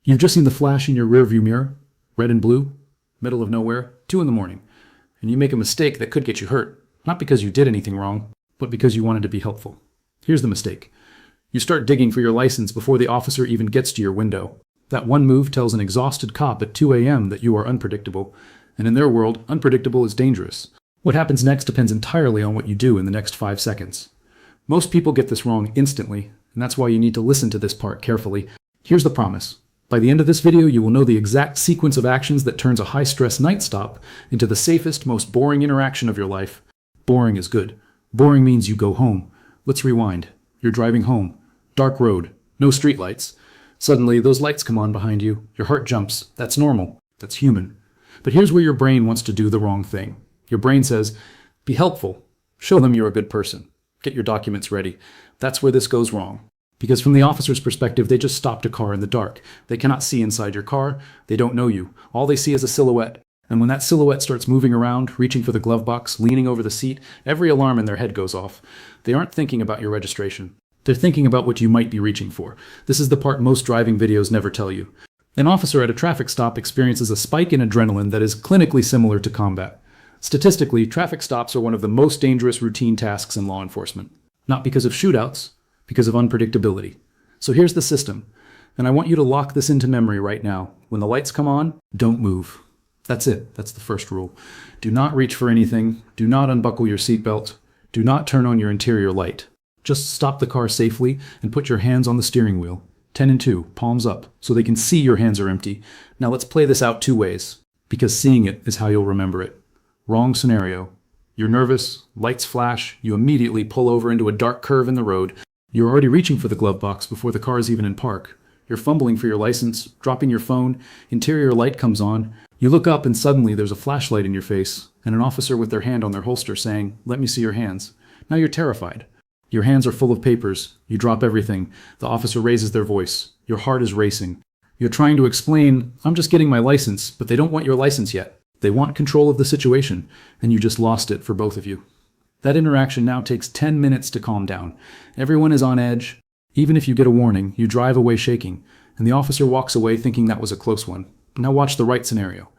You've just seen the flash in your rearview mirror, red and blue, middle of nowhere, 2 in the morning, and you make a mistake that could get you hurt, not because you did anything wrong, but because you wanted to be helpful. Here's the mistake. You start digging for your license before the officer even gets to your window. That one move tells an exhausted cop at 2 a.m. that you are unpredictable, and in their world, unpredictable is dangerous. What happens next depends entirely on what you do in the next 5 seconds. Most people get this wrong instantly, and that's why you need to listen to this part carefully. Here's the promise. By the end of this video, you will know the exact sequence of actions that turns a high-stress night stop into the safest, most boring interaction of your life. Boring is good. Boring means you go home. Let's rewind. You're driving home. Dark road. No streetlights. Suddenly, those lights come on behind you. Your heart jumps. That's normal. That's human. But here's where your brain wants to do the wrong thing. Your brain says, be helpful. Show them you're a good person. Get your documents ready. That's where this goes wrong. Because from the officer's perspective, they just stopped a car in the dark. They cannot see inside your car. They don't know you. All they see is a silhouette. And when that silhouette starts moving around, reaching for the glove box, leaning over the seat, every alarm in their head goes off. They aren't thinking about your registration. They're thinking about what you might be reaching for. This is the part most driving videos never tell you. An officer at a traffic stop experiences a spike in adrenaline that is clinically similar to combat. Statistically, traffic stops are one of the most dangerous routine tasks in law enforcement. Not because of shootouts, because of unpredictability. So here's the system, and I want you to lock this into memory right now. When the lights come on, don't move. That's it. That's the first rule. Do not reach for anything. Do not unbuckle your seatbelt. Do not turn on your interior light. Just stop the car safely and put your hands on the steering wheel. 10 and 2, palms up, so they can see your hands are empty. Now let's play this out 2 ways, because seeing it is how you'll remember it. Wrong scenario. You're nervous, lights flash, you immediately pull over into a dark curve in the road. You're already reaching for the glove box before the car is even in park. You're fumbling for your license, dropping your phone, interior light comes on. You look up and suddenly there's a flashlight in your face, and an officer with their hand on their holster saying, "Let me see your hands." Now you're terrified. Your hands are full of papers. You drop everything. The officer raises their voice. Your heart is racing. You're trying to explain, "I'm just getting my license," but they don't want your license yet. They want control of the situation, and you just lost it for both of you. That interaction now takes 10 minutes to calm down. Everyone is on edge. Even if you get a warning, you drive away shaking, and the officer walks away thinking that was a close one. Now watch the right scenario.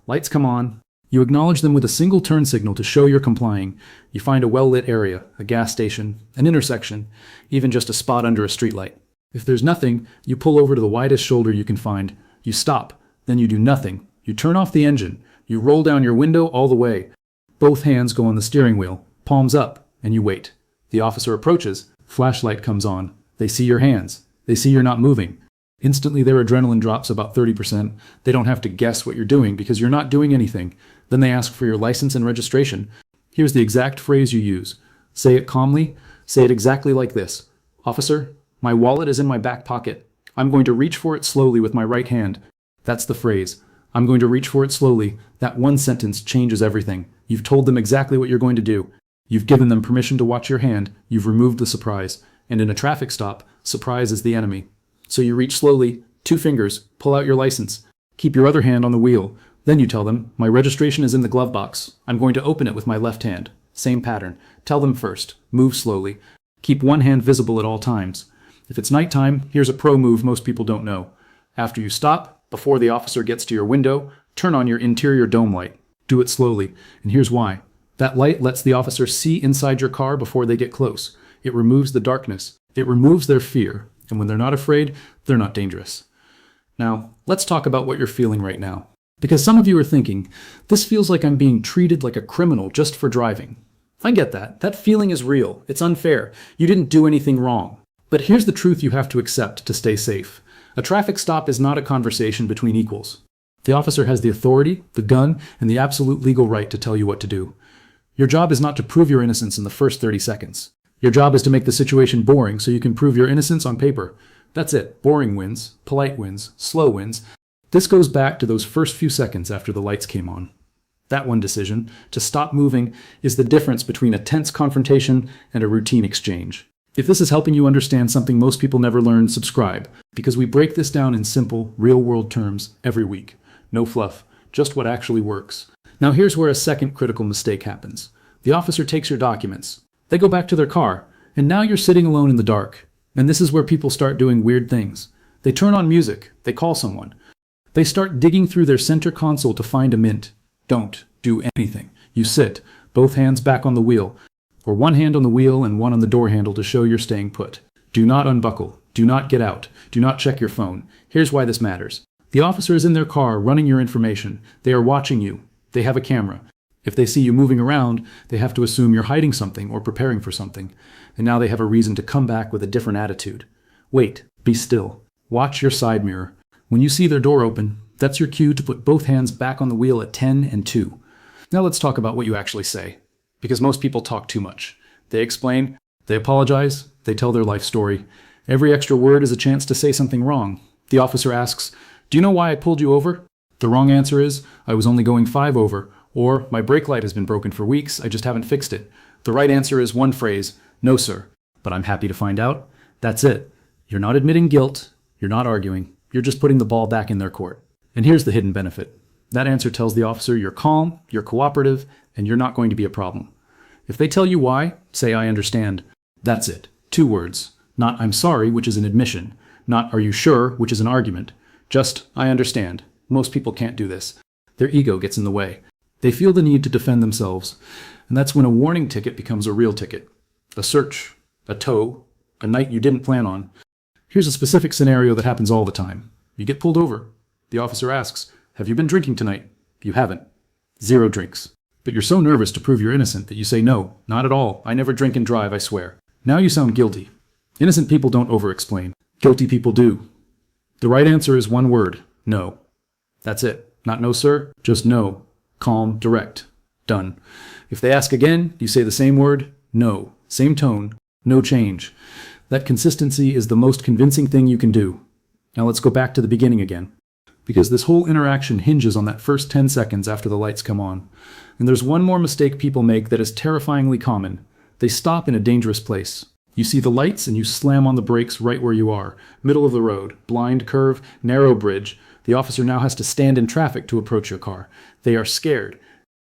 Lights come on. You acknowledge them with a single turn signal to show you're complying. You find a well-lit area, a gas station, an intersection, even just a spot under a streetlight. If there's nothing, you pull over to the widest shoulder you can find. You stop. Then you do nothing. You turn off the engine. You roll down your window all the way. Both hands go on the steering wheel. Palms up, and you wait. The officer approaches. Flashlight comes on. They see your hands. They see you're not moving. Instantly, their adrenaline drops about 30%. They don't have to guess what you're doing because you're not doing anything. Then they ask for your license and registration. Here's the exact phrase you use. Say it calmly. Say it exactly like this. "Officer, my wallet is in my back pocket. I'm going to reach for it slowly with my right hand." That's the phrase. I'm going to reach for it slowly. That one sentence changes everything. You've told them exactly what you're going to do. You've given them permission to watch your hand. You've removed the surprise. And in a traffic stop, surprise is the enemy. So you reach slowly, 2 fingers, pull out your license. Keep your other hand on the wheel. Then you tell them, "My registration is in the glove box. I'm going to open it with my left hand." Same pattern. Tell them first. Move slowly. Keep one hand visible at all times. If it's nighttime, here's a pro move most people don't know. After you stop, before the officer gets to your window, turn on your interior dome light. Do it slowly, and here's why. That light lets the officer see inside your car before they get close. It removes the darkness. It removes their fear. And when they're not afraid, they're not dangerous. Now, let's talk about what you're feeling right now. Because some of you are thinking, this feels like I'm being treated like a criminal just for driving. I get that. That feeling is real. It's unfair. You didn't do anything wrong. But here's the truth you have to accept to stay safe. A traffic stop is not a conversation between equals. The officer has the authority, the gun, and the absolute legal right to tell you what to do. Your job is not to prove your innocence in the first 30 seconds. Your job is to make the situation boring so you can prove your innocence on paper. That's it. Boring wins, polite wins, slow wins. This goes back to those first few seconds after the lights came on. That one decision, to stop moving, is the difference between a tense confrontation and a routine exchange. If this is helping you understand something most people never learn, subscribe, because we break this down in simple, real-world terms every week. No fluff, just what actually works. Now here's where a second critical mistake happens. The officer takes your documents. They go back to their car, and now you're sitting alone in the dark. And this is where people start doing weird things. They turn on music. They call someone. They start digging through their center console to find a mint. Don't do anything. You sit, both hands back on the wheel, or one hand on the wheel and one on the door handle to show you're staying put. Do not unbuckle. Do not get out. Do not check your phone. Here's why this matters. The officer is in their car running your information. They are watching you. They have a camera. If they see you moving around, they have to assume you're hiding something or preparing for something. And now they have a reason to come back with a different attitude. Wait. Be still. Watch your side mirror. When you see their door open, that's your cue to put both hands back on the wheel at 10 and 2. Now let's talk about what you actually say. Because most people talk too much. They explain, they apologize, they tell their life story. Every extra word is a chance to say something wrong. The officer asks, "Do you know why I pulled you over?" The wrong answer is, "I was only going 5 over," or "My brake light has been broken for weeks, I just haven't fixed it." The right answer is one phrase, "No, sir, but I'm happy to find out." That's it. You're not admitting guilt, you're not arguing, you're just putting the ball back in their court. And here's the hidden benefit. That answer tells the officer you're calm, you're cooperative, and you're not going to be a problem. If they tell you why, say "I understand." That's it. 2 words. Not "I'm sorry," which is an admission. Not "Are you sure," which is an argument. Just "I understand." Most people can't do this. Their ego gets in the way. They feel the need to defend themselves. And that's when a warning ticket becomes a real ticket. A search, a tow, a night you didn't plan on. Here's a specific scenario that happens all the time. You get pulled over. The officer asks, "Have you been drinking tonight?" You haven't. 0 drinks. But you're so nervous to prove you're innocent that you say, "No, not at all. I never drink and drive, I swear." Now you sound guilty. Innocent people don't over-explain. Guilty people do. The right answer is one word, no. That's it. Not "No, sir," just "No." Calm, direct. Done. If they ask again, you say the same word, "No." Same tone, no change. That consistency is the most convincing thing you can do. Now let's go back to the beginning again. Because this whole interaction hinges on that first 10 seconds after the lights come on. And there's one more mistake people make that is terrifyingly common. They stop in a dangerous place. You see the lights and you slam on the brakes right where you are. Middle of the road, blind curve, narrow bridge. The officer now has to stand in traffic to approach your car. They are scared.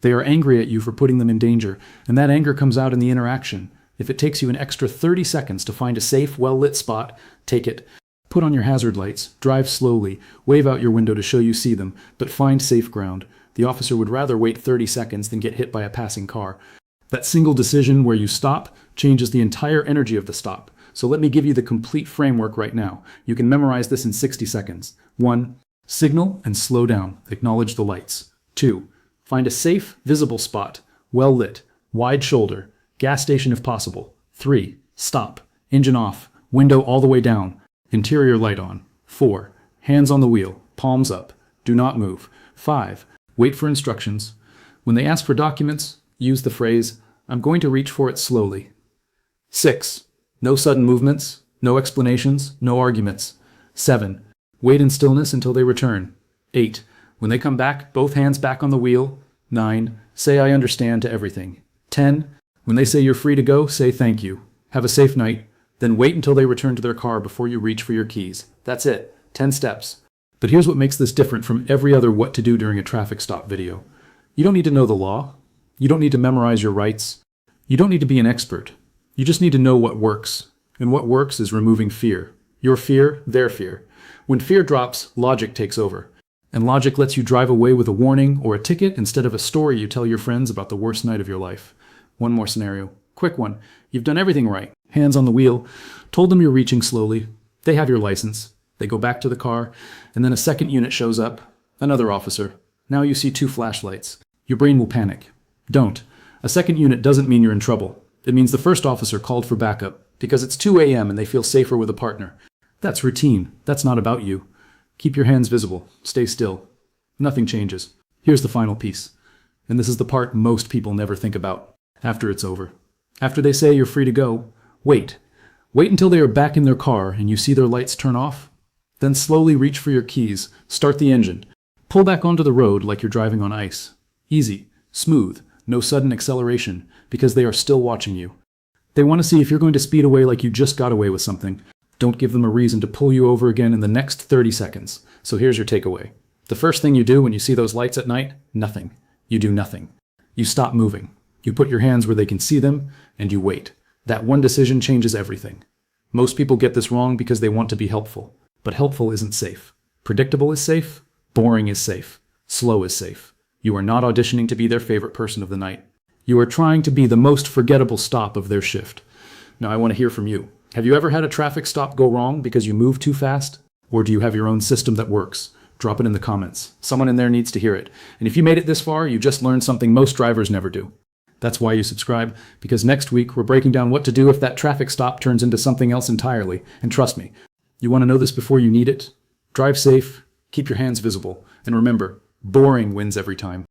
They are angry at you for putting them in danger. And that anger comes out in the interaction. If it takes you an extra 30 seconds to find a safe, well-lit spot, take it. Put on your hazard lights, drive slowly, wave out your window to show you see them, but find safe ground. The officer would rather wait 30 seconds than get hit by a passing car. That single decision where you stop changes the entire energy of the stop. So let me give you the complete framework right now. You can memorize this in 60 seconds. 1. Signal and slow down. Acknowledge the lights. 2. Find a safe, visible spot. Well lit. Wide shoulder. Gas station if possible. 3. Stop. Engine off. Window all the way down. Interior light on. 4. Hands on the wheel. Palms up. Do not move. 5. Wait for instructions. When they ask for documents, use the phrase, "I'm going to reach for it slowly." 6. No sudden movements. No explanations. No arguments. 7. Wait in stillness until they return. 8. When they come back, both hands back on the wheel. 9. Say "I understand" to everything. 10. When they say you're free to go, say "Thank you." Have a safe night. Then wait until they return to their car before you reach for your keys. That's it. 10 steps. But here's what makes this different from every other what to do during a traffic stop video. You don't need to know the law. You don't need to memorize your rights. You don't need to be an expert. You just need to know what works. And what works is removing fear. Your fear, their fear. When fear drops, logic takes over. And logic lets you drive away with a warning or a ticket instead of a story you tell your friends about the worst night of your life. One more scenario. Quick one. You've done everything right. Hands on the wheel. Told them you're reaching slowly. They have your license. They go back to the car. And then a second unit shows up. Another officer. Now you see 2 flashlights. Your brain will panic. Don't. A second unit doesn't mean you're in trouble. It means the first officer called for backup because it's 2 a.m. and they feel safer with a partner. That's routine. That's not about you. Keep your hands visible. Stay still. Nothing changes. Here's the final piece. And this is the part most people never think about. After it's over. After they say you're free to go, wait. Wait until they are back in their car and you see their lights turn off. Then slowly reach for your keys. Start the engine. Pull back onto the road like you're driving on ice. Easy. Smooth. No sudden acceleration, because they are still watching you. They want to see if you're going to speed away like you just got away with something. Don't give them a reason to pull you over again in the next 30 seconds. So here's your takeaway. The first thing you do when you see those lights at night? Nothing. You do nothing. You stop moving. You put your hands where they can see them, and you wait. That one decision changes everything. Most people get this wrong because they want to be helpful. But helpful isn't safe. Predictable is safe. Boring is safe. Slow is safe. You are not auditioning to be their favorite person of the night. You are trying to be the most forgettable stop of their shift. Now I want to hear from you. Have you ever had a traffic stop go wrong because you moved too fast? Or do you have your own system that works? Drop it in the comments. Someone in there needs to hear it. And if you made it this far, you just learned something most drivers never do. That's why you subscribe, because next week we're breaking down what to do if that traffic stop turns into something else entirely. And trust me, you want to know this before you need it? Drive safe, keep your hands visible, and remember, boring wins every time.